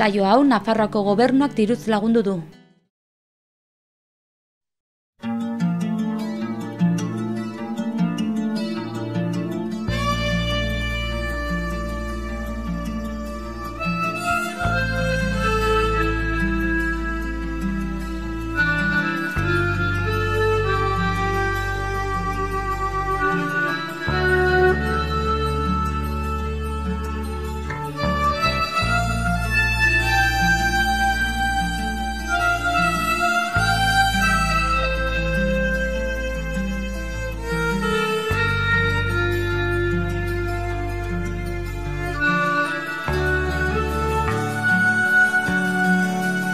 Saio hau Nafarroako gobernuak diruz lagundu du.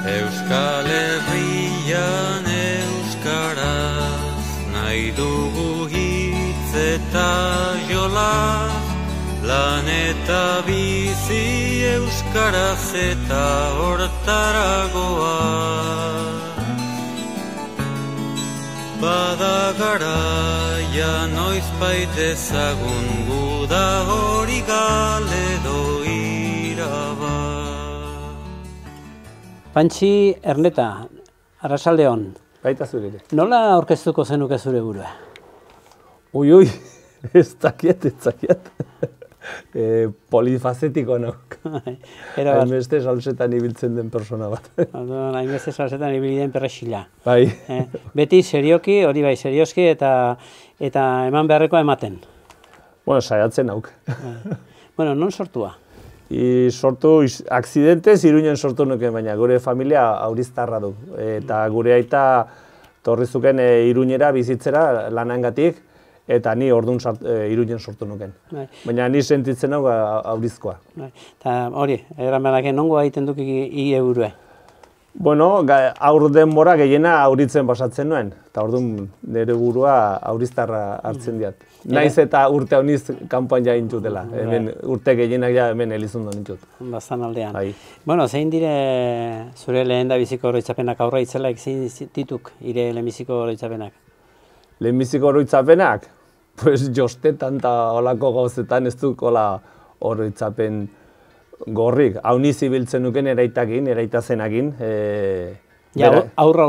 Euskal Herrian euskaraz nahi dugu hitz eta jolaz, lan eta bizi euskaraz eta hortaragoa. Bada garaia noizbait ezagun guda hori galedo iraba. Pantxi Erneta, arratsaldeon. Baita zure. Nola aurkeztuko zenuke zure burua? Ui, ez dakiet. Polifazetiko nauk. Hainbeste salsetan ibiltzen den persona bat. Hainbeste salsetan ibili den perrexila. Bai. Beti serioki, hori bai, serioski eta eman beharrekoa ematen. Bueno, saiatzen nauk. Bueno, non sortua? Sortu, akzidentez Iruñen sortu nuken, baina gure familia auriztarra du. Eta gure aita torrizuken Iruñera bizitzera lanangatik, eta ni orduan Iruñen sortu nuken. Baina ni sentitzen hau aurizkoa. Eta hori, eran beharake nongo egiten duk eurue? Bueno, aur denbora gehiena auritzen pasatzen nuen, eta orduan nire burua auriztarra hartzen diat. Naiz eta urte honiz kanpoan ja intutela, hemen urte gehienak ja hemen Elizondo nintut. Bastan aldean. Bueno, zein dire zure lehen da biziko oroitzapenak aurra itzelaik, zein dituk ire lehenbiziko oroitzapenak? Lehenbiziko oroitzapenak? Pues jostetan eta olako gauzetan ez duk oroitzapen gorrik. Hau niz ibiltzen nuken eraita zenakin. Aurra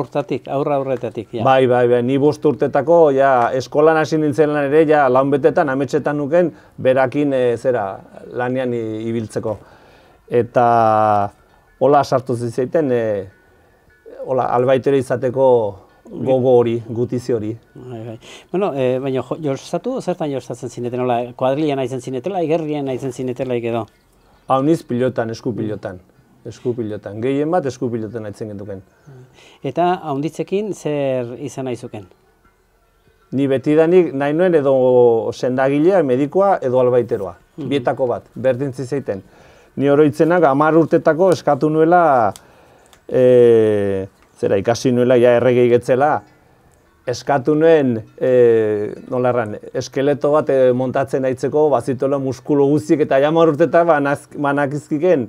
urretatik. Bai, ni 5 urtetako, eskolan hasi nintzen lan ere, laun betetan, ametsetan nuken, berakin lanean ibiltzeko. Eta hola sartu zizaiten, albaitero izateko gogo hori, gutizi hori. Bueno, baina zertan jostatu zineten, kuadrilan naizen zinetela, igerrian naizen zinetela edo? Hau niz pilotan, eskupilotan. Gehien bat eskupilotan aitzen genduken. Eta haunditzekin zer izan nahi zuken? Ni betidanik nahi nuen edo sendagilea, medikoa edo albaiteroa. Bietako bat, berdin zizaiten. Ni oroitzenak 10 urtetako eskatu nuela, ikasi nuela erregei getzela, eskatu nuen, eskeleto bat montatzen aitzeko, bazitola muskulo guztiek eta 10 urtetan manakizkiken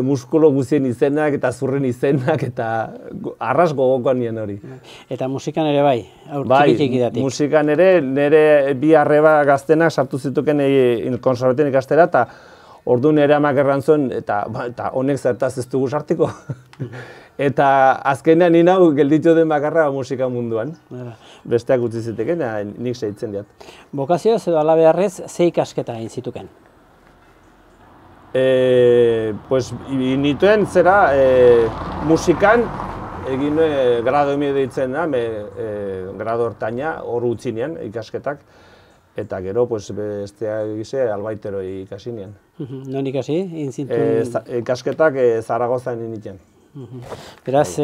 muskulo guztien izenak eta zurren izenak eta arras gogokoan nien hori. Eta musikan ere bai, txiki datik? Bai, musikan ere, nire bi arreba gaztenak sartu zituken konservaten ikastera eta ordu nire amak errantzuen eta honek zertaz ez dugu sartiko. Eta azkenean ni nau gelditu den bakarra musika munduan. Besteak utzi ziteken, nik segitzen diat. Bokazioz edo alabeharrez, ze ikasketa egin zituken? Nituen musikan, egin grado emio deitzen da, grado hortaina, hor utzi nien ikasketak. Eta gero, besteak egize, albaitero ikasi nien. Non ikasi? Ikasketak Zaragozan nintzen. Beraz,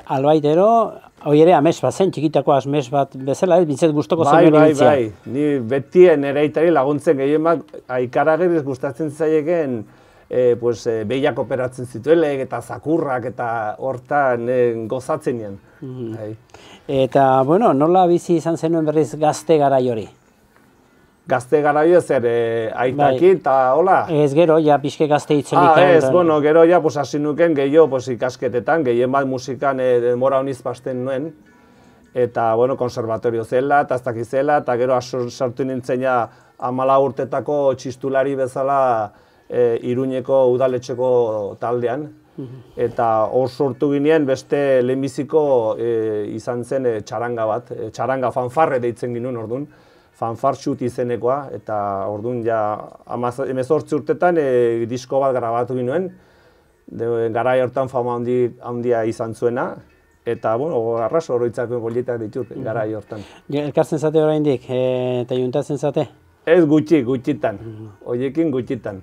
albaitero, hori ere amets bat zen, txikitako amets bat bezala, bintzet guztoko zen iritzia. Bai. Ni betien nire aitari laguntzen gehien bat, aikarageriz gustatzen zaieken behiak operatzen zituelek eta zakurrak eta hortan gozatzen nien. Eta, bueno, nola bizi izan zenuen berriz gazte garai hori? Gazte garaio zer aitaki eta hola? Ez gero, ja pixke gazte itzelik. Gero ja hasi nuken gehiago ikasketetan, gehien bat musikan denbora honiz pasten nuen. Eta, konservatorio zela, eta ez dakiz zela, eta gero sartu nintzen 14 urtetako txistulari bezala Iruñeko udaletxeko taldean. Eta hor sortu ginean beste lehenbiziko izan zen txaranga bat, txaranga fanfarre deitzen ginen orduan, fanfartxut izenekoa, eta orduan ja 18 urtetan disko bat grabatu ginen, garai hortan fama handia izan zuena, eta, bueno, arraso oroitzako golietak ditut, garai hortan. Elkartzen zate oraindik, eta juntatzen zate? Ez gutxitan, horiekin gutxitan.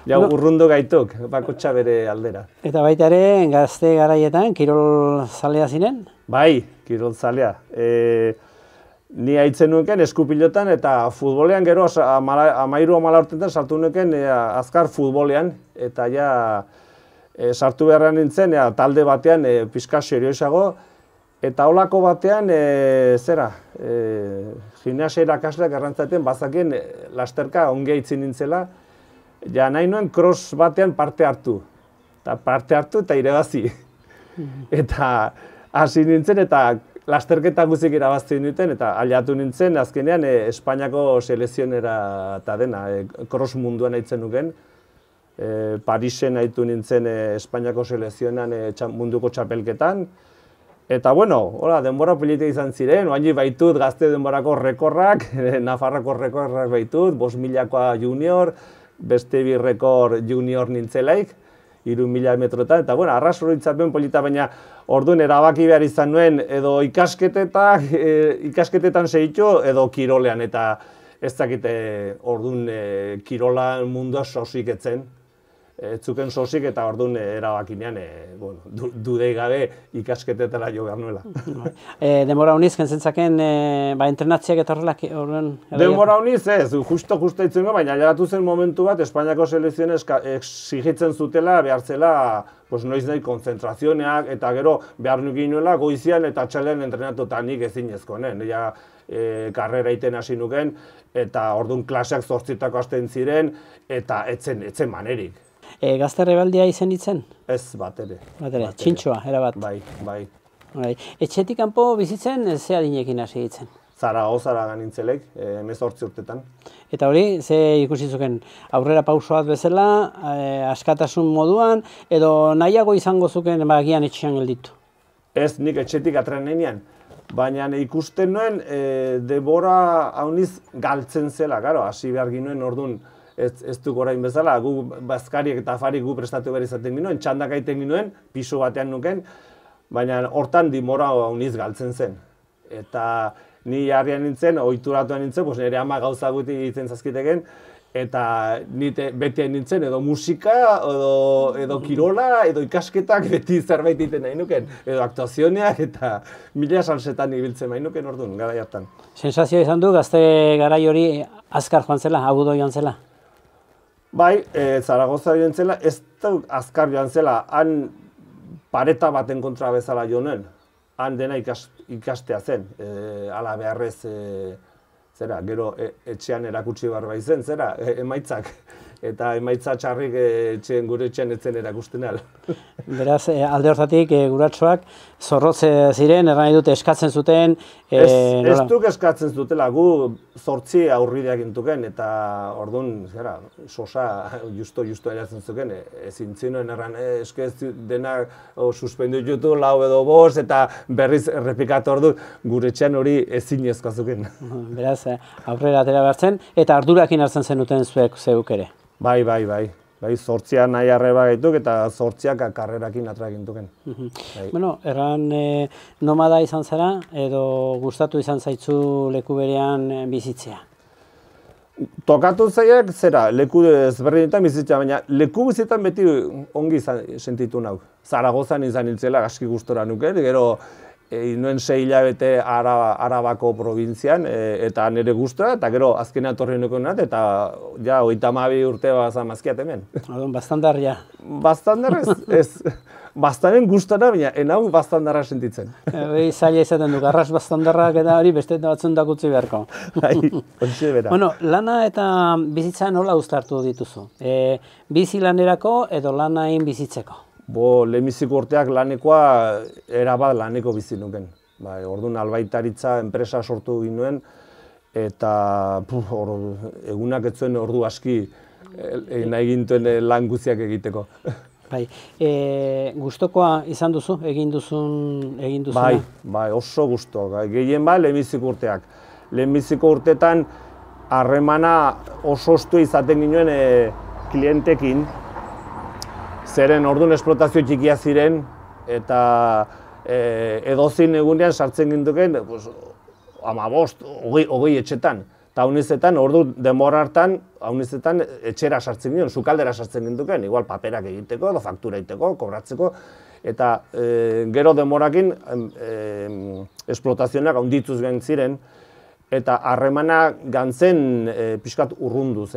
Ja, urrundu gaituk, bakotxa bere aldera. Eta baita ere, gazte garaietan, kirol zalea ziren? Bai, kirol zalea. Ni haitzen nuken eskupilotan eta futbolean gero 13-14 urtetan sartu nuken azkar futbolean, eta ja sartu beharrean nintzen talde batean pixka serioisago, eta holako batean gimnasia irakasleak errantzaten bazakien lasterka ongi aitzin nintzela, ja nahi nuen cross batean parte hartu eta irabazi. Eta hasi nintzen eta lasterketa guzik irabazten duten, eta aliatu nintzen azkenean Espainiako selezionera eta dena, cross munduan aitzen nuken. Parisen aitu nintzen Espainiako selezionan munduko txapelketan. Eta bueno, denbora politika izan ziren, oaini baitut gazte denborako rekorrak, Nafarroko rekorrak baitut, 5.000koa junior, beste 2 rekord junior nintzelaik, 3.000 metroetan, eta bueno, arraso itzapen polita, baina orduan erabaki behar izan nuen edo ikasketetan segitu edo kirolean, eta ez dakite orduan kirolan mundua sosik etzen. Etzuken sosik eta orduan erabakinean dudei gabe ikasketetara jo behar nuela. Denbora honiz, kentzentzaken entrenatziak eta horrelak? Denbora honiz ez, justo itzen baina llegatu zen momentu bat Espainiako selezioen exigitzen zutela behartzela noiz nahi konzentrazioneak eta gero behar nukin nuela goizian eta txalean entrenatuta nik ezinezko. Karrera iten hasi nuken eta orduan klaseak 8 hasten ziren eta etzen manerik. Gazte rebeldia izen ditzen? Ez, bat ere. Txintxoa, erabat? Bai. Etxetik kanpo bizitzen ze adinekin hasi ditzen? Zaragozara ganintzelek, 18 urtetan. Eta hori, ze ikusi zuken aurrera pauso bat bezala, askatasun moduan, edo nahiago izango zuken bagian etxean gelditu? Ez, nik etxetik atrean nenean. Baina ikusten nuen, denbora hauniz galtzen zela, hasi behar ginuen orduan, ez duk orain bezala, gu bazkariek eta afarik gu prestatu behar izaten ginoen, txandak aiten ginoen, piso batean nuken, baina hortan denbora hauniz galtzen zen. Eta ni jarrian nintzen, ohituratuan nintzen, nire ama gauza guti egiten zazkiteken, eta beti nintzen edo musika, edo kirola, edo ikasketak beti zerbait egiten nahi nuken, edo aktuazioneak eta mila salsetan ibiltzen nahi nuken orduan, garai hartan. Sensazioa izan du, gazte garai hori azkar joan zela, agudo joan zela? Bai, Zaragoza joan zela, ez da azkar joan zela, han pareta baten kontra bezala jo nuen, han dena ikastea zen, ala beharrez, gero etxean erakutsi behar baizen, emaitzak. Eta emaitza txarrik gure etxean etzen erakusten al. Beraz, alde hortatik guratxoak zorrotze ziren, erran dute eskatzen zuten. Ez duk eskatzen zutela, gu 8 aurrideak intuken, eta orduan, sosa justo eratzen zuken, ezin zinuen erran, eske ez dena suspendu jutu, 4 edo 5, eta berriz errepikatu ordu, gure etxean hori ezin ezkazuken. Beraz, aurrera atera behartzen, eta ardurakin hartzen zenuten zeuk ere. Bai, 8 nahi arreba gaituk eta 8 karrerakin atrakintuken. Bueno, erran nomada izan zara edo gustatu izan zaitzu leku berean bizitzea? Tokatu zaiak leku ezberdinetan bizitzea, baina leku bizitzan beti ongi sentitu nau. Zaragozan izan nintzela aski gustora nuke, gero nuen 6 hilabete Arabako probintzian, eta nire gustora, eta gero azkenean torri nuke nuen, eta ja, 32 urte bazamazkiat hemen. Bastandar, ja. Bastandar ez, bastaren gustora, baina enau bastandarra sentitzen. Hori zaila izaten du, garras bastandarrak eta hori beste batzun dakutzi beharko. Hori bera. Bueno, lana eta bizitza nola uztartu dituzu? Bizi lanerako edo lanain bizitzeko? Lehenbiziko urteak lanekoa erabat laneko bizi nuken. Orduan albaitaritza enpresa sortu ginuen, eta egunak ez zuen ordu aski nahi gintuen lan guziak egiteko. Bai, gustokoa izan duzu, egin duzuna? Bai, oso gusto. Gehien lehenbiziko urteak. Lehenbiziko urteetan harremana oso ostu izaten ginen klientekin, zeren orduan esplotazio txikia ziren, eta edozin egunean sartzen gintuken, 15-20 etxetan. Eta haunizetan, ordu denbora hartan, haunizetan etxera sartzen ginen, sukaldera sartzen gintuken, igual paperak egiteko, edo faktura egiteko, kobratzeko, eta gero denborakin esplotazioak handituz gen ziren, eta harremana gantzen pixkat urrunduz.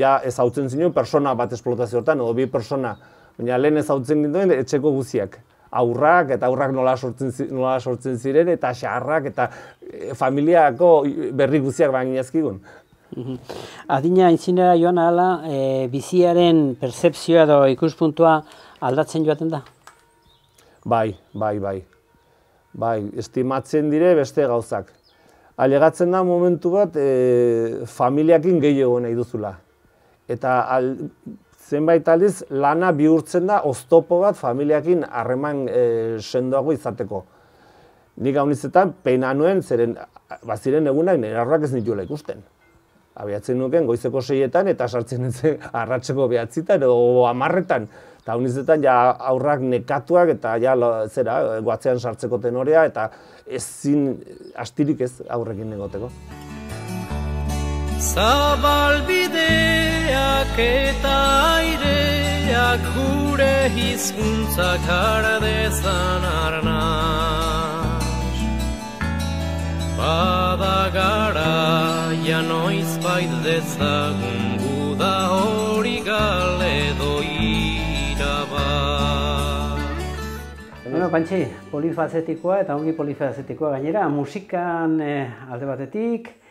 Ja ezautzen zinen persona bat esplotazio hortan, edo bi persona, baina lehen ezautzen gintuen etxeko guziak. Aurrak nola sortzen ziren, eta xaharrak, eta familiako berri guziak baina ezkigun. Adina aintzinera joan ahala, biziaren pertzepzioa edo ikuspuntua aldatzen joaten da? Bai. Estimatzen dire beste gauzak. Ailegatzen da momentu bat familiakin gehiago nahi duzula. Eta zenbait aldiz lana bihurtzen da oztopo bat familiakin harreman sendoago izateko. Nik haunizetan peina nuen, zeren baziren egunak nire aurrak ez nituela ikusten. Abiatzen nuken goizeko 6etan eta sartzen nintzen arratseko 9etan edo 10etan. Eta haunizetan aurrak nekatuak eta guatzean sartzeko tenorea eta ezin astirik ez aurrekin egoteko. Zabalbideak eta aireak gure hizkuntzak har dezan arnaz. Bada garaia noizbait dezagun guda hori galedo irabaz. Bueno, Pantxi, polifazetikoa eta ongi polifazetikoa gainera, musikan alde batetik,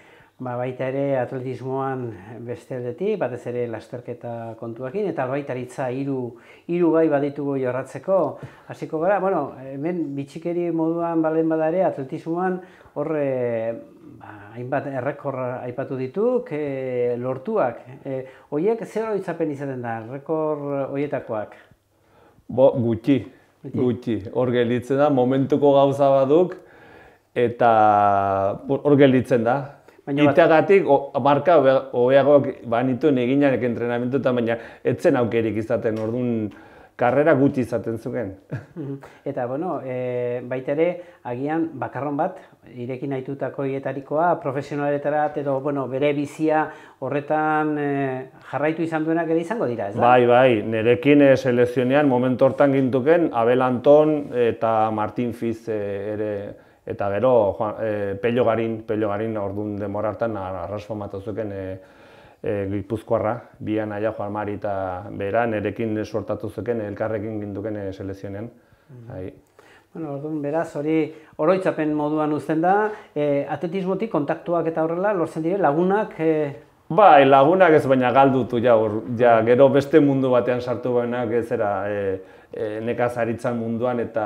baita ere atletismoan beste aldetik, batez ere lasterketa kontuakin, eta albaitaritza hiru gai baditugu jorratzeko hasiko gara. Bueno, hemen bitxikeri moduan balen bada ere atletismoan horre hainbat errekor aipatu dituk, lortuak. Horiek zer oroitzapen izaten da, errekor horietakoak? Gutxi. Hor gelditzen da, momentuko gauza baduk, eta hor gelditzen da. Iteagatik, marka hobeagoak banituen eginak entrenamentuetan, baina etzen aukerik izaten, orduan karrera gutxi izaten zuken. Eta, bueno, baita ere, agian bakarron bat, irekin haitutako hietarikoa, profesionaletarat edo, bueno, bere bizia horretan jarraitu izan duenak ere izango dira, ez da? Bai, nerekin selekzionean momentu hortan gintuken, Abel Anton eta Martin Fiz ere, eta gero Pello Garin orduan denbora hartan arrasfamatu zuken Gipuzkoarra, bian aia Juan Mari eta bera, nerekin sortatu zuken elkarrekin gintuken selekzionean. Bueno, orduan beraz, hori oroitzapen moduan uzten da, atletismotik kontaktuak eta horrela lortzen dire lagunak? Bai, lagunak ez, baina galdutu gero beste mundu batean sartu benak nekazaritzan munduan eta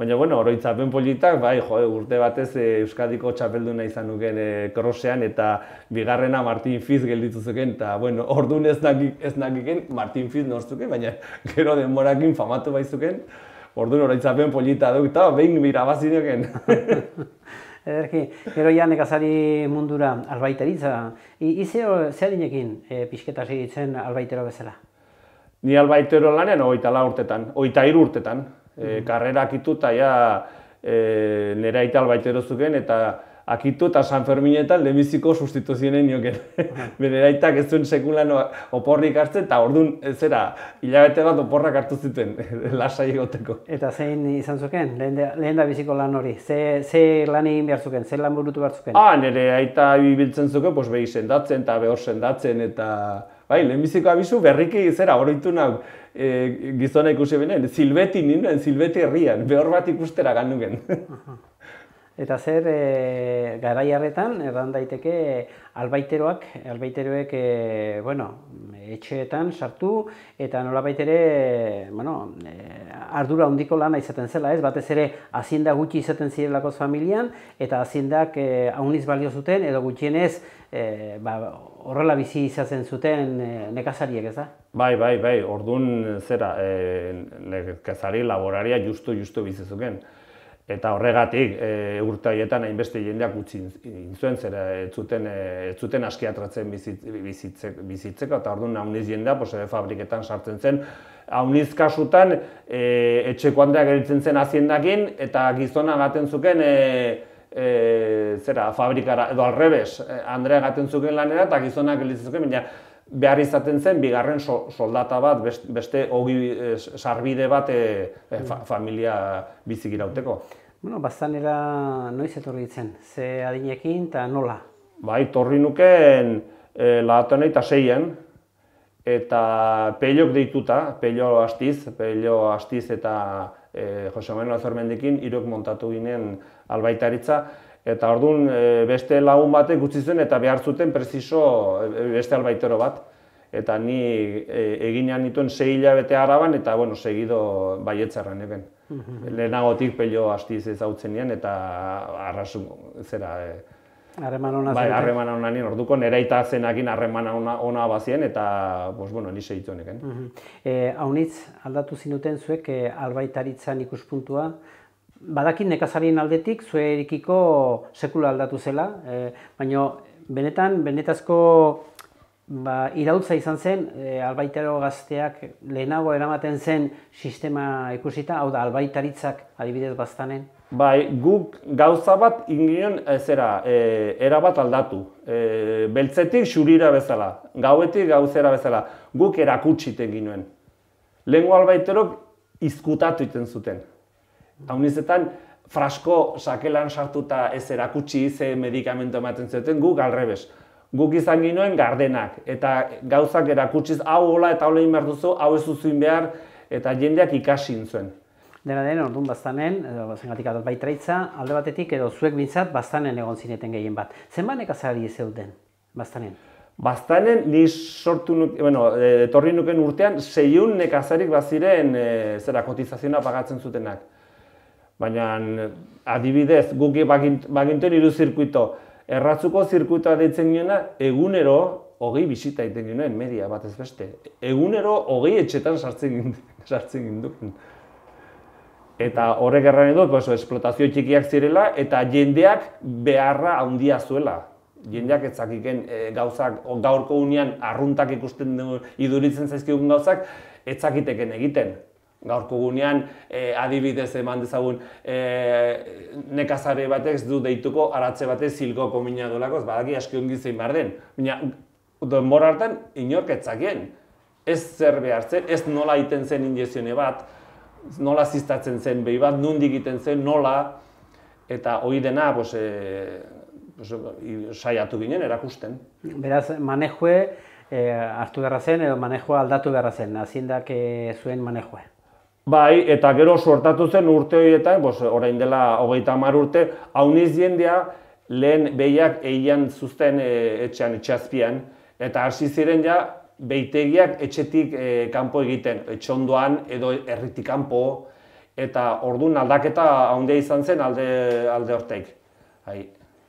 baina, bueno, oroitzapen politak, bai, urte batez Euskadiko txapelduna izan nuken krosean eta bigarrena Martin Fiz gelditu zuken, eta, bueno, orduan ez nakiken Martin Fiz norzuken, baina gero denborakin famatu baizuken, orduan oroitzapen polita duk, eta behin birabazi nuken. Ederki, gero ja nekazari mundura albaiteritza, zeharinekin pixketa segitzen albaitero bezala? Ni albaitero lanean 23 urtetan. Karrera akitu eta nire aita albaitero zuken eta akitu eta San Ferminetan lehenbiziko sustituzioen nioken. Bere aitak ez zuen sekulan oporrik hartzen eta orduan hilabete bat oporrak hartu zuten lasai egoteko. Eta zein izan zuken, lehen da biziko lan hori? Ze lan egin behar zuken, ze lan burutu behar zuken? Nire aita biltzen zuken, behi sendatzen eta behor sendatzen eta lehenbiziko abizu berriki oroitu nahu. Gizona ikusi benen, Silbeti ninen, Silbeti herrian, behor bat ikustera ganuken. Eta zer, garai harretan, erran daiteke, albaiteroek, etxeetan sartu, eta nolabait ere, ardura handiko lana izaten zela, ez? Batez ere, hazienda gutxi izaten zirelako familian, eta haziendak hauniz balio zuten, edo gutxienez, horrela bizi izaten zuten nekazariek, ez da? Bai, orduan zera, nekazari laboraria justu bizi zuken. Eta horregatik, urte horietan hainbeste jendeak utzi zuen, zera ez zuten aski atratzen bizitzeko, eta orduan hauniz jendea fabriketan sartzen zen. Hauniz kasutan, etxeko handeak eritzen zen haziendakin, eta gizona gaten zuken fabrikara, edo alrebes, Andrea gaten zuken lanera, eta gizonak elitzen zuken, baina behar izaten zen, bigarren soldata bat, beste sarbide bat familia bizik irauteko. Baztanera noiz etorri ditzen, ze adinekin eta nola? Bai, torri nuken labatonei eta 6-en, eta Pellok deituta, Pello Astiz eta Jose Manuel Azormendikin hiruk montatu ginen albaitaritza, eta orduan beste lagun batek utzi zuen eta behar zuten preciso beste albaitero bat. Eta ni eginean nituen 6 hilabete Araban eta segido Baietzarren egen. Lehenagotik Pello Astiz ezautzen nien eta harreman ona zen. Harreman ona nien, orduko nire aita zenakin harreman ona bazien eta ni segituen egen. Haunitz aldatu zinuten zuek albaitaritzan ikuspuntua. Badakin nekazarien aldetik zuekiko sekula aldatu zela, baina benetazko iraultza izan zen, albaitero gazteak lehenago eramaten zen sistema ikusita, hau da, albaitaritzak adibidez Baztanen? Bai, guk gauza bat inginen erabat aldatu. Beltzetik xurira bezala, gauetik gauzera bezala, guk erakutsiten ginuen. Lehengo albaiterok izkutatu iten zuten. Haunizetan, frasko sakelan sartuta ez erakutsi, ze medikamento ematen zuten, guk alrebes. Guk izan ginoen gardenak, eta gauzak erakutsiz hau hola eta hola egin behar duzu, hau ez duzuin behar, eta jendeak ikasin zuen. Dena den, orduan Baztanen, zengatik albaitaritza, alde batetik edo zuek bintzat Baztanen egon zineten gehien bat. Zenbat nekazari zeuden Baztanen? Baztanen, ni etorri nuken urtean, 600 nekazarik baziren kotizazioa pagatzen zutenak. Baina, adibidez, guk bagintuen 3 zirkuito, Erratzuko zirkuitoa deitzen ginoena, egunero 20 bisita egiten ginoen, media batez beste. Egunero 20 etxetan sartzen ginduken. Eta horrek erran edo, esplotazio txikiak zirela, eta jendeak beharra handia zuela. Jendeak ez zakiken gauzak, gaurko unean arruntak ikusten iduritzen zaizkigun gauzak, ez zakiteken egiten. Gaurko gunean, adibidez eman dezagun, nekazari batek ez du deituko aratze batez zilkoko mina duelakoz, badaki aski ongi zein behar den. Baina, denbora hartan, inork ez zakien. Ez zer behar zen, ez nola egiten zen injezione bat, nola ziztatzen zen behi bat, nondik egiten zen, nola, eta hori dena saiatu ginen erakusten. Beraz, manejue hartu beharra zen, edo manejua aldatu beharra zen, haziendak zuen manejue. Bai, eta gero suertatu zen urte horietan, orain dela 30 urte, hauniz jendea lehen behiak eian zuzten etxeazpian, eta hasi ziren ja behitegiak etxetik kanpo egiten, etxondoan edo herritik kanpo, eta orduan aldaketa handia izan zen alde horteik.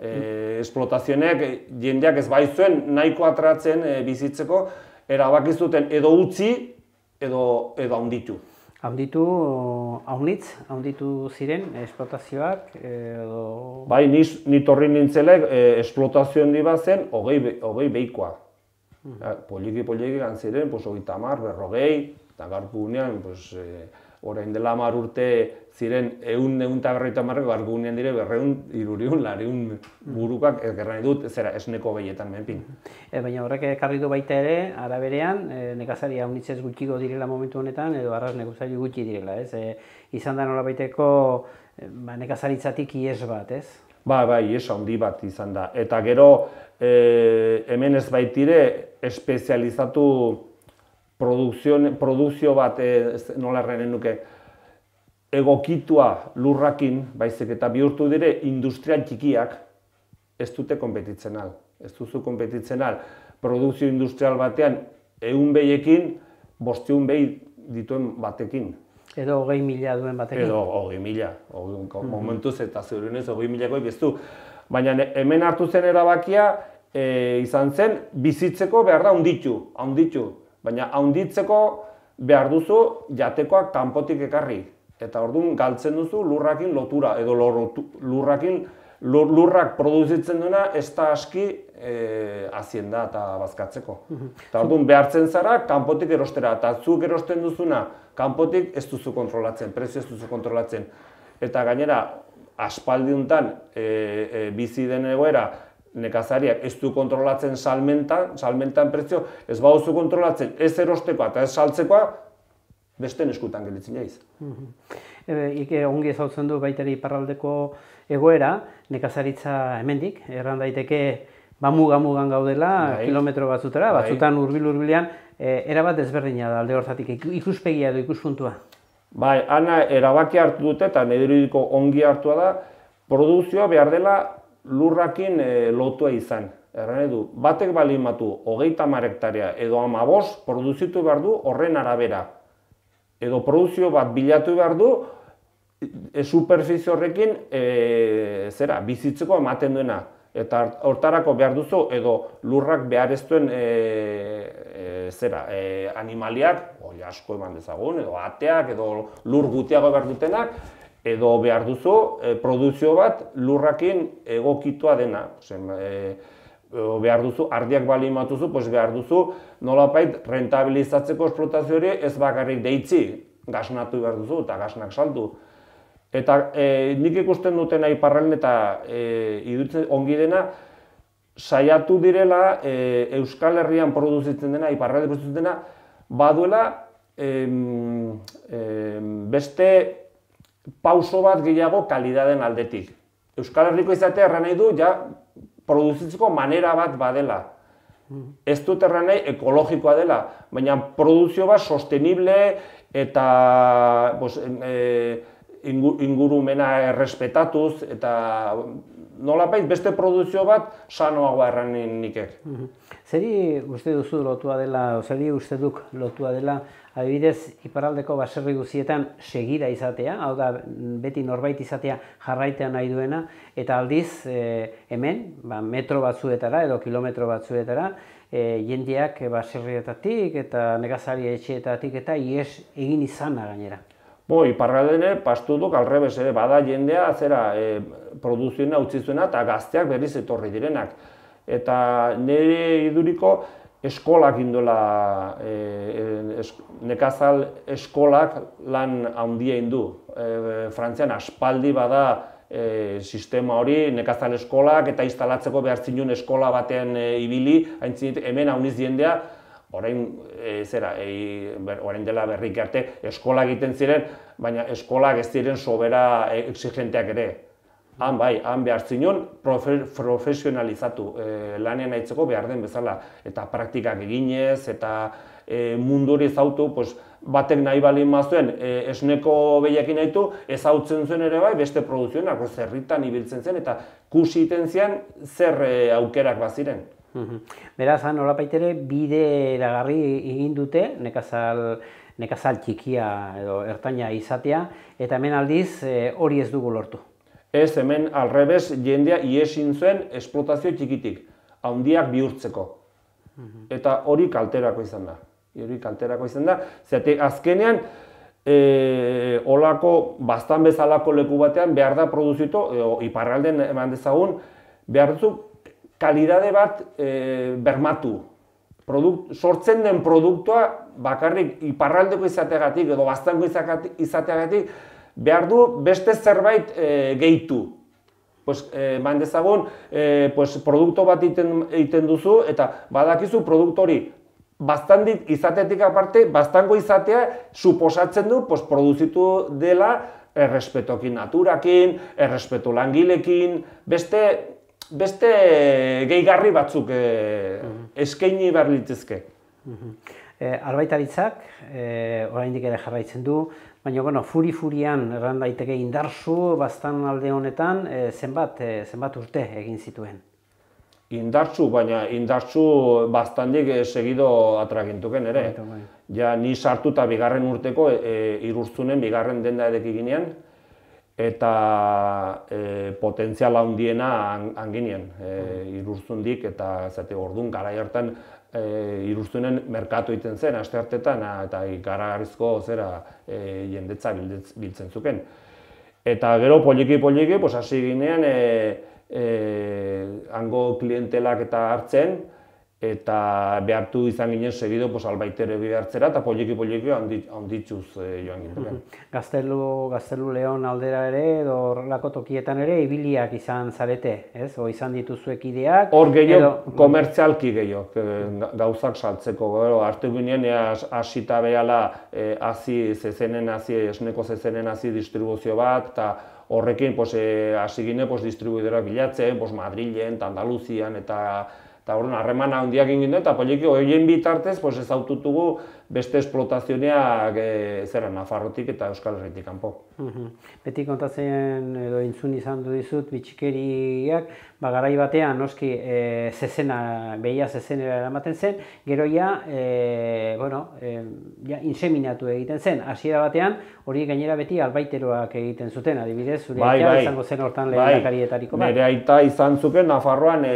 Esplotazionek jendeak ez baizuen nahiko atratzen bizitzeko, erabaki zuten edo utzi edo handitu. Haunitz ziren esplotazioak edo... Bai, ni torri nintzelek esplotazio handi bat zen 20 behikoa. Poliki gantziren, 30, 40, eta gaurko gunean, orain dela 10 urte ziren 150, gaurko gunean dire 200, 300, 400 burukak, gerra nahi dut, esneko behietan menpin. Baina horrek ekarri du baita ere, araberean, nekazari haunitzez gutxiko direla momentu honetan, edo arras nekazari gutxi direla, ez? Izan da nola baiteko nekazaritzatik ihes bat, ez? Bai, ihes handi bat izan da. Eta gero, hemen ez baitire, espezializatu produkzio bat, nola errenen nuke, egokitua lurrakin, baizik eta bihurtu dire industrial txikiak, ez dute konpetitzen al. Ez duzu konpetitzen al. Produkzio industrial batean 100 behiekin, 500 behi dituen batekin. Edo 20.000 duen batekin. Edo 20.000, momentuz eta zeurenez 20.000 biztu. Baina hemen hartu zen erabakia izan zen, bizitzeko behar da haunditu. Baina haunditzeko behar duzu jatekoak kanpotik ekarri. Eta orduan galtzen duzu lurrakin lotura, edo lurrak produzitzen duena ez da aski hazienda eta bazkatzeko. Eta orduan behartzen zara kanpotik erostera, eta zuk erosten duzuna kanpotik ez duzu kontrolatzen, prezio ez duzu kontrolatzen. Eta gainera, aspaldi honetan bizi den egoera, nekazariak ez du kontrolatzen salmentan prezio, ez baduzu kontrolatzen ez erostekoa eta ez saltzekoa, beste eskutan gelitzen jaiz. Ike ongi ezautzen du baitari iparraldeko egoera, nekazaritza hemendik, erran daiteke mugan gaudela, kilometro batzutara, batzutan hurbil-hurbilean, erabat ezberdina da alde hortatik, ikuspegia edo ikuspuntua. Bai, ana erabaki hartu dute eta nederidiko ongi hartua da, produzioa behar dela lurrakin lotua izan. Erran edu, batek balimatu 30 hektarea edo 15 produzitu behar du horren arabera. Edo produzio bat bilatu behar du superfizio horrekin bizitzeko ematen duena. Eta hortarako behar duzu edo lurrak behar ez duen animaliak, asko eman dezagun, edo ateak, edo lur gutiago behar dutenak, edo behar duzu produzio bat lurrakin egokitua dena. Behar duzu, ardiak balimatuzu, behar duzu nolapait rentabilizatzeko esplotazio hori ez bakarrik deitzi, gasnatu behar duzu eta gasnak saldu. Eta nik ikusten dutena iparralden eta iruditzen ongi dena, saiatu direla Euskal Herrian produzitzen dena, iparralden produzitzen dena, baduela beste pauso bat gehiago kalidaden aldetik. Euskal Herriko izatea erran nahi du, ja, produzitzeko manera bat badela. Ez dut erran nahi ekologikoa dela, baina produzio bat sostenible eta ingurumena errespetatuz eta nolapait beste produzio bat sanoagoa erran nikek. Zeri uste duzu lotua dela, zeri uste duk lotua dela, adibidez, iparraldeko baserri guztietan segira izatea, hau da, beti norbait izatea jarraitea nahi duena, eta aldiz, hemen, metro batzuetara edo kilometro batzuetara, jendeak baserrietatik eta nekazari etxeetatik eta ihes egin izana gainera. Iparraldene pastu duk alrebez, bada jendea produzioena utzi zuena eta gazteak berriz etorri direnak. Eta nire iduriko eskolak indola, nekazal eskolak lan handia indu. Frantzian aspaldi bada sistema hori, nekazal eskolak eta instalatzeko behar zinun eskola batean ibili, hemen hauniz jendea, orain dela berrik arte eskola egiten ziren, baina eskolak ez ziren sobera exigenteak ere. Han behar zinun profesionalizatu lanean aitzeko behar den bezala. Eta praktikak eginez eta mundu hori ezautu, batek nahi balin mazuen esneko behiekin nahitu, ezautzen zuen ere bai beste produzionak, zerritan ibiltzen zen eta kusi iten zian zer aukerak baziren. Beraz, nolapaitere bide eragarri egin dute nekazal txikia edo ertaina izatea, eta hemen aldiz hori ez dugu lortu. Ez, hemen alrebez jendea iesin zuen esplotazio txikitik, handiak bihurtzeko. Eta hori kalterako izan da. Zergatik azkenean, olako, bastan bezalako leku batean behar da produzitu, iparralden eman dezagun, behar duzu kalidade bat bermatu. Sortzen den produktua bakarrik iparraldeko izateagatik edo bastango izateagatik behar du beste zerbait gehitu. Eman dezagun, produktu bat egiten duzu eta badakizu produktu hori bastandit izatetik aparte, bastango izatea suposatzen du produzitu dela errespetokin naturakin, errespetu langilekin, beste gehigarri batzuk eskaini behar litzezke. Arbaitaritzak oraindik ere jarraitzen du, baina bueno, furi-furian erran daiteke indartsu baztan alde honetan zenbat urte egin zituen. Indartsu, baina indartsu bastandik segido atragintuken ere. Ja, ni sartuta bigarren urteko Irurzunen bigarren denda edeki ginean, eta potentziala handiena hanginien Irurzundik, eta orduan garai hartan Irurzunen merkatu egiten zen asteartetan, eta ikaragarrizko jendetza biltzen zuken. Eta gero poliki hasi ginean hango klientelak eta hartzen, eta behartu izan ginen segido albaitere hartzera, eta poliki handitzuz joan ginen. Gaztelu Leon aldera ere, edo horrelako tokietan ere, ibiliak izan zarete, ez? O izan dituzuek ideak? Hor gehiago, komertzialki gehiago, gauzak saltzeko. Hartu ginen, hasita behala, esneko zezenen hazi distribuzio bat, eta horrekin hasi ginen distribuidorak bilatzen, Madrilen, Andaluzian, eta horren harremana handiak egin ginen, eta poliki horien bitartez ezaututugu beste esplotazioneak Nafarrotik eta Euskal Herritik kanpo. Beti kontatzen edo entzun izan dizut bitxikeriak, garai batean noski behia zezenera eramaten zen, gero inseminatu egiten zen. Hasiera batean hori gainera beti albaiteroak egiten zuten, adibidez, zure aita izango zen hortan lehendakarietariko bat. Nire aita izan zuken Nafarroan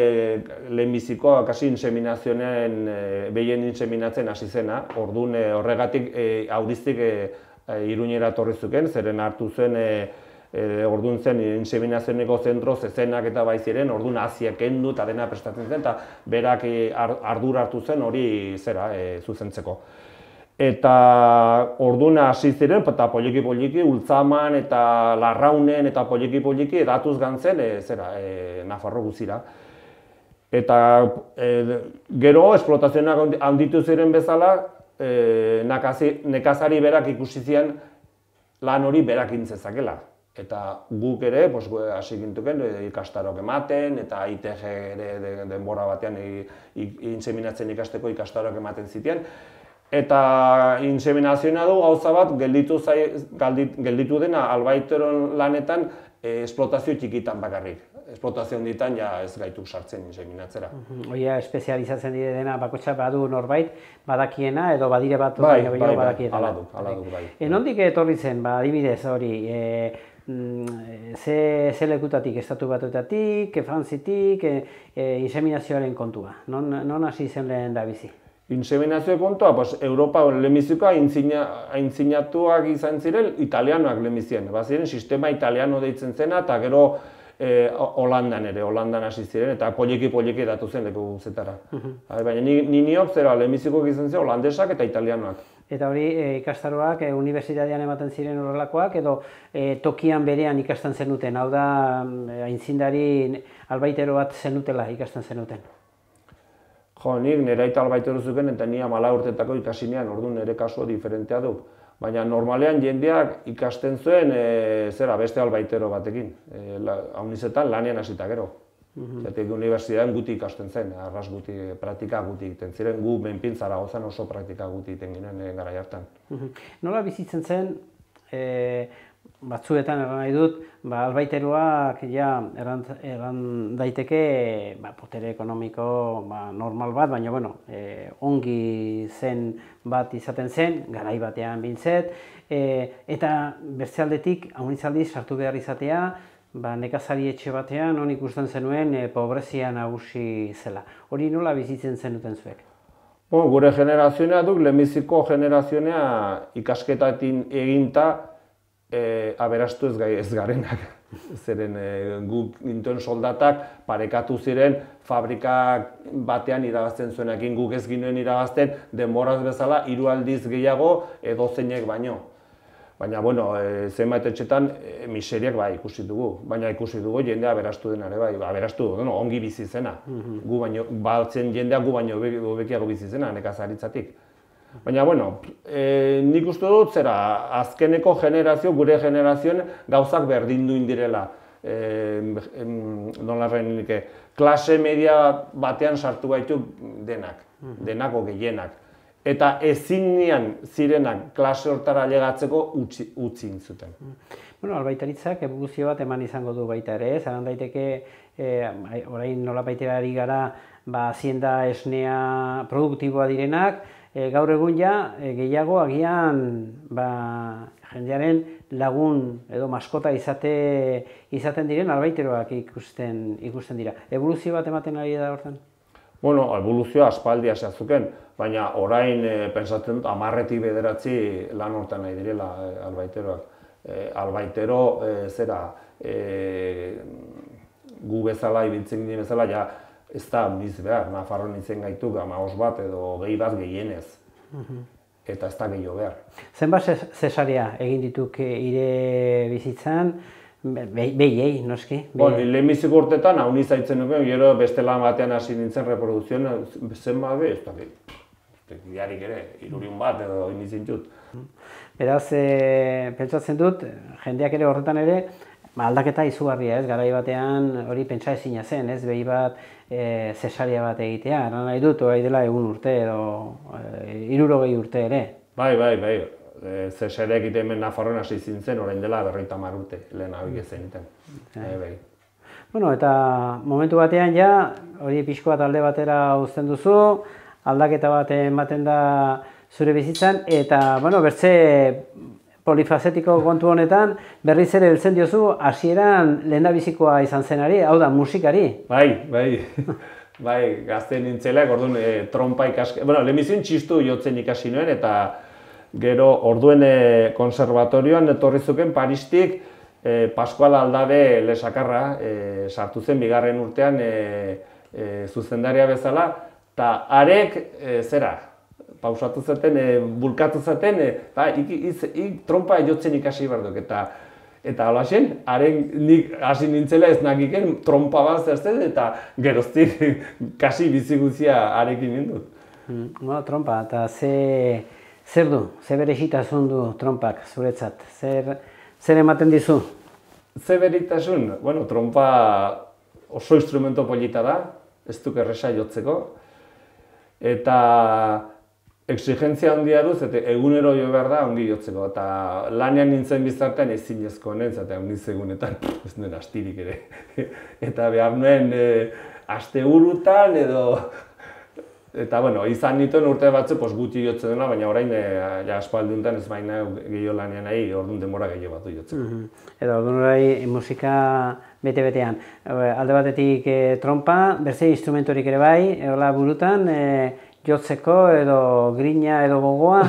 lehenbiziko kasi inseminazioen behien inseminatzen hasi zena, orduan horregatik auriztik Iruñera etorri zuken, zeren hartu zen orduan zen inseminazioneko zentro zezenak eta bai ziren, orduan haziak kendu eta dena prestatzen zen, eta berak ardura hartu zen hori zuzentzeko. Eta orduan hasi ziren, eta poliki Ultzaman eta Larraunen eta poliki edatuz gantzen Nafarro guzira. Eta gero esplotazioak handitu ziren bezala, nekazari berak ikusi zian lan hori berak intzezakela. Eta guk ere hasi gintuken ikastarok ematen, eta ITG ere denbora batean inseminatzen ikasteko ikastarok ematen zitean. Eta inseminazioa du gauza bat gelditu dena albaiteron lanetan esplotazio txikitan bakarrik. Esplotazio handitan ez gaituk sartzen inseminatzera. Oia, espezializatzen dire dena bakotxa badu norbait badakiena edo badire bat badakiena. Hala duk, bai. Nondik etorri zen, adibidez hori, ze lekutatik, Estatu Batuetatik, Frantzitik, inseminazioaren kontua? Non hasi zen lehen da bizi? Inseminazio kontua, Europa lehenbizikoa aintzinatuak izan ziren italianoak lehenbizien. Baziren sistema italiano deitzen zena, eta gero Holandan hasi ziren, eta poliki datu zen leku guzetara. Baina niok lehenbizikoak izan ziren holandesak eta italianoak. Eta hori ikastaroak unibertsitatean ematen ziren horrelakoak, edo tokian berean ikasten zenuten, hau da aintzindari albaitero bat zenutela ikasten zenuten? Jo, nik nire aita albaitero zuken eta ni 14 urtetako ikasinean, orduan nire kasua diferentea du. Baina normalean jendeak ikasten zuen beste albaitero batekin. Haunizetan lanean hasita gero. Zatik unibertsitatean guti ikasten zen, arras guti, praktika guti egiten ziren, gu menpin Zaragozan oso praktika guti egiten ginen garai hartan. Nola bizitzen zen, batzuetan erran nahi dut, albaiteroak erran daiteke potere ekonomiko normal bat, baina ongi zen bat izaten zen, garai batean bintzet, eta beste aldetik, haunizaldiz sartu behar izatea, nekazari etxe batean, hon ikusten zenuen pobrezia nagusi zela. Hori nola bizitzen zenuten zuek? Gure generazioa duk, lehenbiziko generazioa ikasketatik eginta aberastu ez garenak. Zeren guk gintuen soldatak parekatu ziren fabrikak batean irabazten zuenekin, guk ez ginoen irabazten denboraz bezala 3 aldiz gehiago edozeinek baino. Baina, zenbait etxetan miseriak ikusi dugu. Baina ikusi dugu jendea aberastu denare bai, aberastu ongi bizi zena. Gu baino, baltzen jendea gu baino hobekiago bizi zena nekazaritzatik. Baina, nik uste dut azkeneko generazio, gure generazioen gauzak berdindu indirela. Klase media batean sartu gaitu denako gehienak. eta ezinean zirenak klase hortara llegatzeko utzi zuten. Bueno, albaitaritzak eboluzio bat eman izango du baita ere, zaran daiteke, orain nolabaitera ari gara, hazienda esnea produktiboa direnak, gaur egun ja, gehiago agian jendearen lagun edo maskota izaten diren albaiteroak ikusten dira. Eboluzio bat ematen ari da hortan? Bueno, evoluzioa aspaldia zehazuken, baina orain pentsatzen dut 10-etik 9 lan hortan nahi direla albaiteroak. Albaitero gu bezala, ibiltzen ginen bezala, ja ez da biz behar, Nafarroan itzen gaitu 15 bat edo 20 bat gehienez. Eta ez da gehiago behar. Zenbat zesaria egin dituk ire bizitzan, behiei, noski? Lehenbiziko urtetan, hau nizaitzen nuken, gero beste lan batean hasi nintzen reproduzioan, zenbat ez da diarik ere, 300 bat edo initzen dut. Beraz, pentsatzen dut, jendeak ere horretan ere, aldaketa izugarria, ez? Garai batean hori pentsa ezina zen, ez? Behi bat, zesaria bat egitea, nahi dut, hori dela 1 urte edo 60 urte ere. Bai. Zesaria egite hemen Nafarroan hasi zintzen, orain dela 50 urte, lehen abik ez zeniten. Bueno, eta momentu batean ja, hori pixko bat alde batera uzten duzu, aldaketa bat ematen da zure bizitzan, eta, bueno, bertze polifazetiko kontu honetan, berriz ere heltzen diozu, hasieran lehendabizikoa izan zenari, hau da, musikari. Bai, gazte nintzela, orduan trompa ikasi, bueno, lehenbizien txistu jotzen ikasi nuen, eta gero orduen konservatorioan etorri zuken Paristik Pascual Aldabe lesakarra sartu zen 2. urtean zuzendaria bezala, eta arek pausatu zaten, bulkatu zaten, trompa jotzen ikasi behar duk, eta hola zen, nik hasi nintzela ez nagiken trompa bat zertzen, eta geroztik kasi bizi guzia arekin nindut. Trompa, eta zer du, ze berezitasun du trompak zuretzat, zer ematen dizu? Ze berezitasun? Bueno, trompa oso instrumento polita da, ez duk erresa jotzeko, eta exigentzia handia duz, eta egunero jo behar da ongi jotzeko, eta lanean nintzen bizartean ezinezko nentzat, niz egunetan, ez nuen astirik ere. Eta behar nuen asteburutan edo... Eta, bueno, izan nituen urte batzu gutxi jotzen dela, baina orain aspalduntan ez baina gehiago lanean nahi, orduan denbora gehiago batu jotzen. Eta orduan orai musika bete-betean. Alde batetik trompa, berze instrumentorik ere bai, eola burutan, jotzeko edo grina edo gogoa?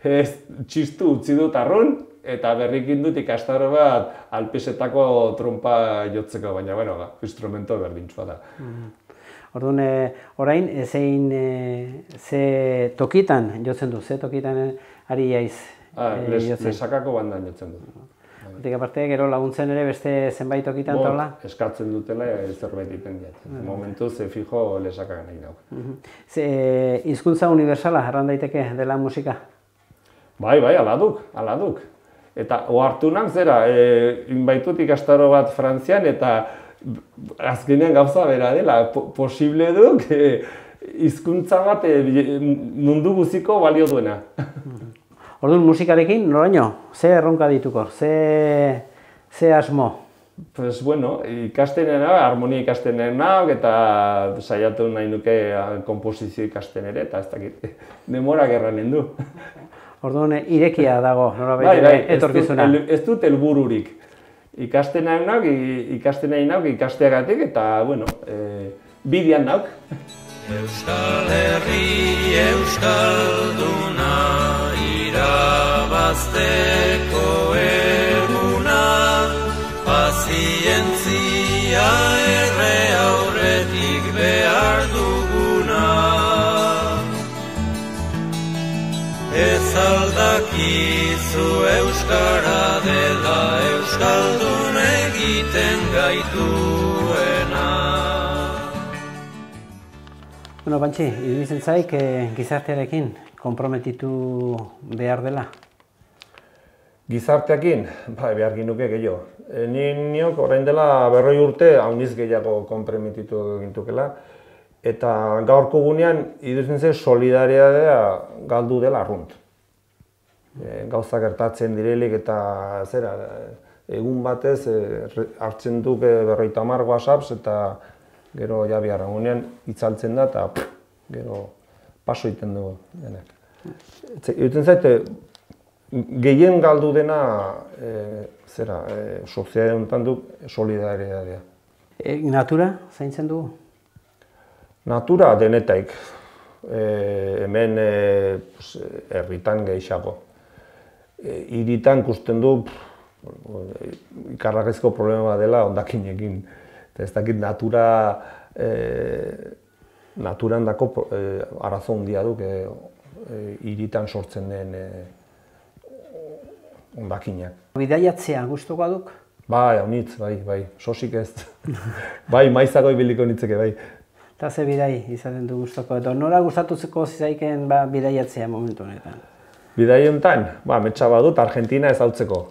Ez, txistu utzi dut arrun, eta berrikin dut ikastaro bat alpesetako trompa jotzeko, baina, bueno, instrumento berdintzua da. Orduan, orain, ze tokitan jotzen du, ze tokitan ari jaiz jotzen? Lesakako bandan jotzen du. Hortik aparte, gero laguntzen ere beste zenbait tokitan taula? Eskatzen dutela zerbait egiten diat. Momentu ze fijo lesakak nahi dauk. Hizkuntza universala erran daiteke dela musika? Bai, aladuk. Eta ohartunak zera, inbaitut ikastaro bat Frantzian, eta azkenean gauza bera dela, posible duk hizkuntza bat mundu guziko balio duena. Orduan musikarekin noraino? Ze erronka dituko? Ze asmo? Pues bueno, ikasten nahi, harmonia ikasten nahi, eta saiatu nahi nuke komposizio ikasten ere, eta ez dakit, demora gerranen du. Orduan irekia dago, norabait etorkizuna? Ez dut helbururik. Ikasten nahi nauk, ikasteagatik, eta, bueno, bidean nauk. Euskal Herri euskalduna irabazteko eguna, pazientzia erre aurretik behar duguna. Ez aldakizu euskara dela euskaldun egiten gaituena. Bueno, Pantxi, iruditzen zaik gizartearekin konprometitu behar dela? Gizarteakin? Behar ginuke gehiago. Niok orain dela 40 urte hauniz gehiago konprometitu gintukela. eta gaurko gunean iruditzen zait solidaritatea galdu dela arrunt. Gauzak gertatzen direlik eta egun batez hartzen duk 50 WhatsApps eta gero ja biharren gunean itzaltzen da eta gero paso egiten dugu denek. Iruditzen zait, gehien galdu dena soziedade honetan duk solidaritatea. Natura zaintzen dugu? Natura denetaik. Hemen herritan gehiago. Hiritan ikusten du ikarragizko problema dela hondakinekin. Ez dakit naturan dako arazo handia duk hiritan sortzen den hondakinak. Bidaiatzea gustukoa duk? Bai, haunitz, bai, sosik ez. Bai, maizako ibiliko nitzeke, bai. Eta ze bidai izaten du gustoko, edo nora gustatutzeko zizaiken bidaiatzea momentu honetan? Bidai honetan, metxa badut Argentina ezautzeko.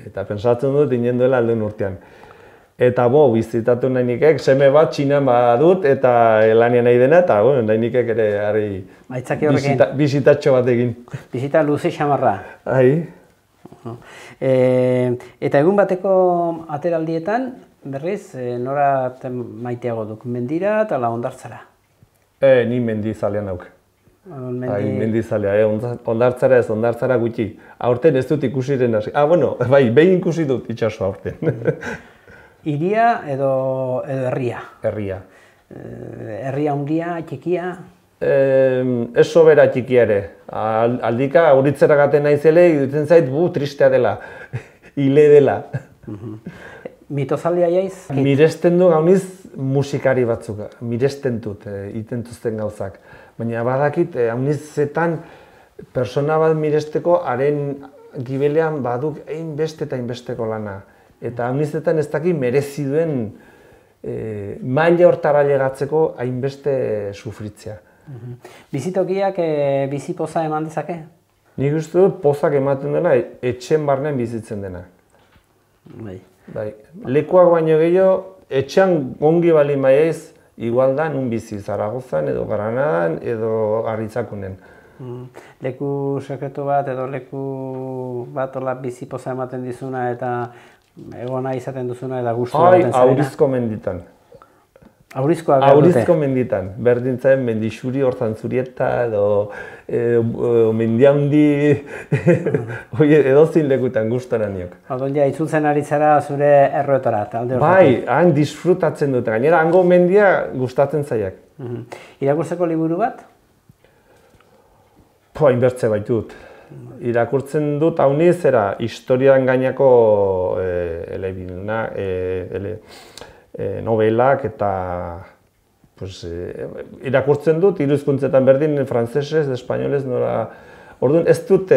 Eta pentsatzen dut inen duela alden urtean. Eta bizitatu nahi nikek, seme bat Txinan badut eta lanian nahi dena, eta nahi nikek ere bisitatxo bat egin. Bisita luze xamarra. Ai. Eta egun bateko ateraldietan, berriz, nora maiteago duk? Mendira eta Hondartzara? Ni mendizalean nauk. Mendizalea, Hondartzara ez, Hondartzara gutxi. Aurten ez dut ikusiren hasi. Behin ikusi dut itxaso aurten. Iria edo herria? Herria. Herria handia, txikia? Ez sobera txikia ere. Aldika, auritzera gaten naizele, iruditzen zait, tristea dela, hile dela. Mitozaldia jaiz? Miresten du gauniz musikari batzuk, miresten dut, itentuzten gauzak. Baina badakit, haunizetan persona bat miresteko haren gibelean baduk hainbeste eta hainbesteko lana. Eta haunizetan ez dakit merezi duen maila hortara llegatzeko hainbeste sufritzea. Bizitokiak bizi poza eman dezake? Nik uste dut pozak ematen dela etxen barnean bizitzen dena. Bai. Lekuak baino gehiago, etxean ongi bali maiz, igual da nun bizi, Zaragozan edo Granadan edo Arritzakunen. Leku sekretu bat edo leku bat bizi poza ematen dizuna eta egona izaten duzuna eta gustu ematen zarena? Aurizko menditan. Aurizkoa behar dute? Aurizko menditan. Berdintzen mendixuri hortan zurieta edo mendiaundi edozin lekutan gustara niok. Ordon ja, itzultzen ari zara zure erroetara, alde horretan? Bai, han disfrutatzen dute. Gainera, hango mendia gustatzen zaiak. Irakurtzeko liburu bat? Hainbertze baitut. Irakurtzen dut hauniz, historian gainako novelak eta irakurtzen dut, hiru hizkuntzetan berdin, frantsesez, espainolez, nola... Orduan, ez dut...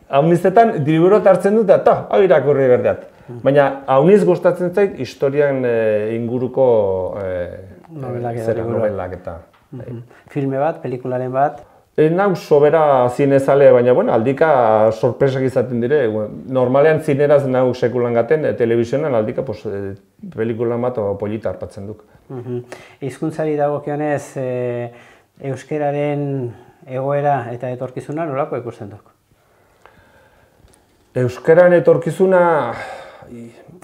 Haunizetan, liburot hartzen dut eta hau irakurri berdeat. Baina, hauniz gustatzen zait, historian inguruko novelak eta... Filme bat, pelikularen bat? Nau sobera zinezale, baina aldika sorpresak izaten dire. Normalean zineraz nau sekulan gaten, telebizionan aldika pelikulan bat polita harpatzen duk. Hizkuntzari dagokionez, euskararen egoera eta etorkizuna nolako ikusten duk? Euskararen etorkizuna...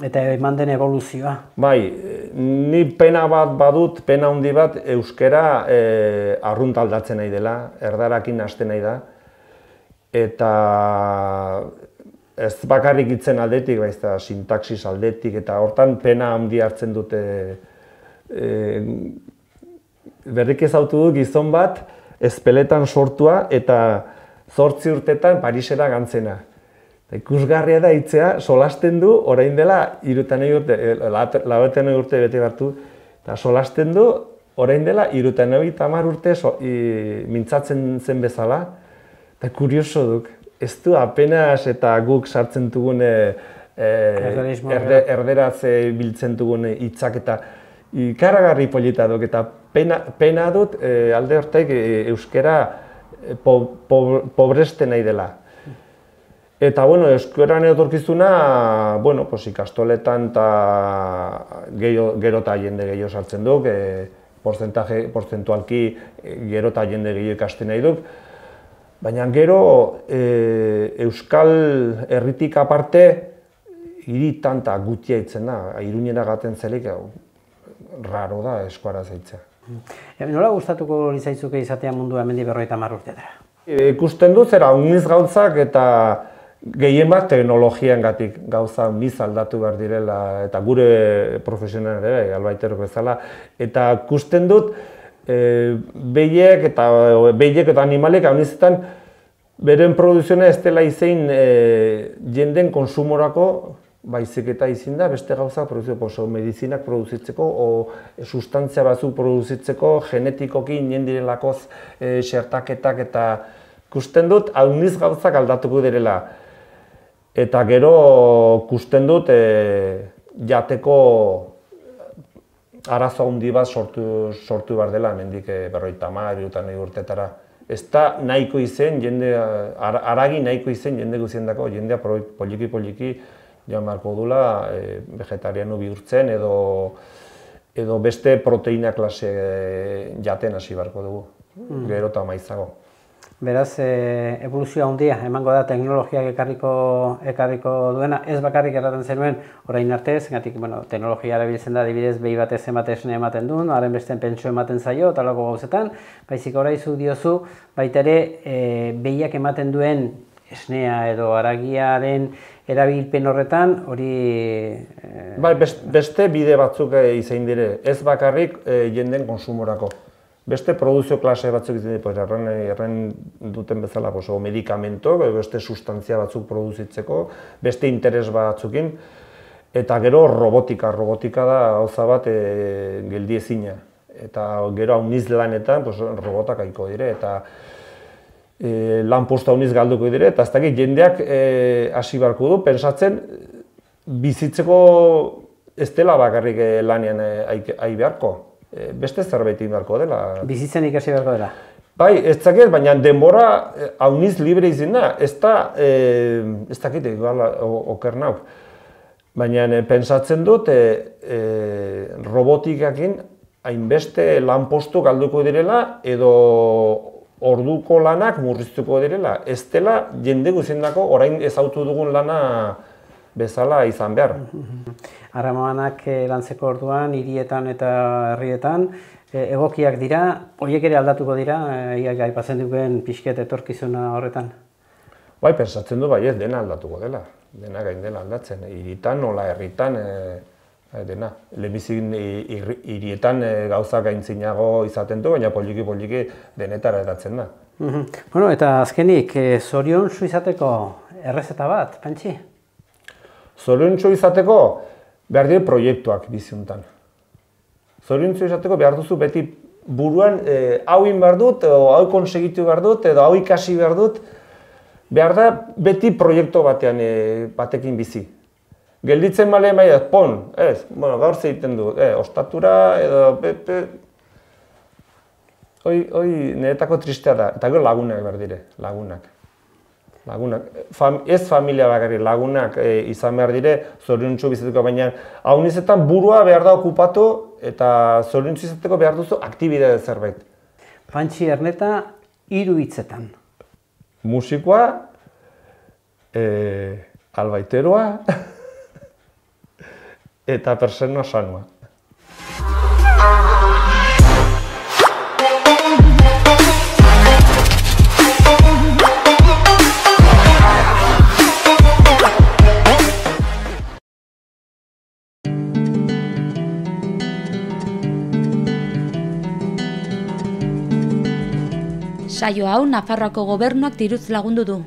Eta eman den evoluzioa? Bai, ni pena bat badut, pena handi bat, euskara arrunt aldatzen nahi dela, erdarakin hasten nahi da. Eta ez bakarrik hitzen aldetik, baizta sintaxis aldetik, eta hortan pena handi hartzen dute. Berrik ezautu du gizon bat, ezpeletan sortua eta 8 urtetan Parisera gantzena. Ikusgarria da hitzea, solasten du, orain dela 30 urte bete hartu, eta solasten du, orain dela 30 urte mintzatzen zen bezala, eta kurioso duk, ez du apenas eta guk sartzen dugun erderaz biltzen dugun hitzak eta ikaragarri polita duk, eta pena dut alde hortek euskara pobreste nahi dela. Eta, bueno, euskararen etorkizuna, bueno, pues, ikastoletan eta gero eta jende gehiago sartzen duk, porzentualki gero eta jende gehiago ikasten nahi duk. Baina gero, euskal herritik aparte, hiritan eta gutia itzen da, Iruñera gaten zelik, raro da euskara zaitzea. Nola gustatuko litzaizuke izatea mundua hemendik 50 urtetara? Ikusten du zera uniz gauzak eta gehien bat teknologiaengatik gauza uniz aldatu behar direla eta gure profesionalen ere, albaiterok bezala. Eta ikusten dut behiek eta animalek unizetan beren produzioa ez dela izein jenden konsumorako baizik eta izin da beste gauza produzitzeko, medizinak produzitzeko, o sustantzia batzuk produzitzeko, genetikoki indirenlakoz xertaketak eta ikusten dut hauniz gauzak aldatuko direla. Eta gero ikusten dut jateko arazo handi bat sortu behar dela, hemendik 50 urtetara. Ez da nahiko izen, haragi nahiko izen jende guziendako, jendea poliki joan beharko dula vegetariano bihurtzen edo beste proteina klase jaten hasi beharko dugu, gero eta maizago. Beraz, evoluzioa handia emango da teknologiak ekarriko duena, ez bakarrik erraten zenuen orain arte, zengatik teknologia erabiltzen da adibidez behi batez ematen esne ematen duen, haren beste pentsio ematen zaio eta lako gauzetan, baizik oraizu diozu baita ere behiak ematen duen esnea edo haragiaren erabilpen horretan hori... Bai, beste bide batzuk izain dire, ez bakarrik jenden konsumorako. Beste produzio klase batzuk izan dira, erren duten bezala medikamento, beste sustantzia batzuk produzitzeko, beste interes batzukin, eta gero robotika da gauza bat geldi ezina. Eta gero hauniz lanetan robotak aiko dire, eta lanpostu hauniz galduko dire, eta ez dakit jendeak hasi beharko du, pentsatzen bizitzeko ez dela bakarrik lanean ai beharko. Beste zerbait egin beharko dela. Bizitzen ikasi beharko dela? Bai, ez dakit, baina denbora hauniz libre izin da, ez dakit, oker nauk. Baina pentsatzen dut robotikakin hainbeste lanpostu galduko direla edo orduko lanak murriztuko direla. Ez dela jende guziendako orain ezautu dugun lana bezala izan behar. Harremanak lantzeko orduan, hirietan eta herrietan, egokiak dira, horiek ere aldatuko dira, aipatzen duen pixket etorkizuna horretan? Bai, pentsatzen du bai ez, dena aldatuko dela. Dena gain dela aldatzen, hiritan, nola herritan, dena. Lehenbizik hirietan gauzak aintzinago izaten du, baina poliki denetara edatzen da. Bueno, eta azkenik, zoriontsu izateko errezeta bat, Pantxi? Zoriontsu izateko, behar dire proiektuak biziontan. Zoriontsu izateko behar duzu beti buruan hau in behar dut, hau konsegitu behar dut, edo hau ikasi behar dut, behar da beti proiektu batekin bizi. Gelditzen male maia, pon, ez, gaur zeiten du, ostatura edo hoi niretako tristea da, eta gero lagunak behar dire, lagunak. Ez familia bakarrik, lagunak izan behar dire, zoriontsu biziteko, baina haunizetan burua behar da okupatu eta zoriontsu izateko behar duzu aktibitate zerbait. Pantxi Erneta, 3 hitzetan. Musikoa, albaiteroa eta persona sanua. Saio hau Nafarroako Gobernuak diruz lagundu du.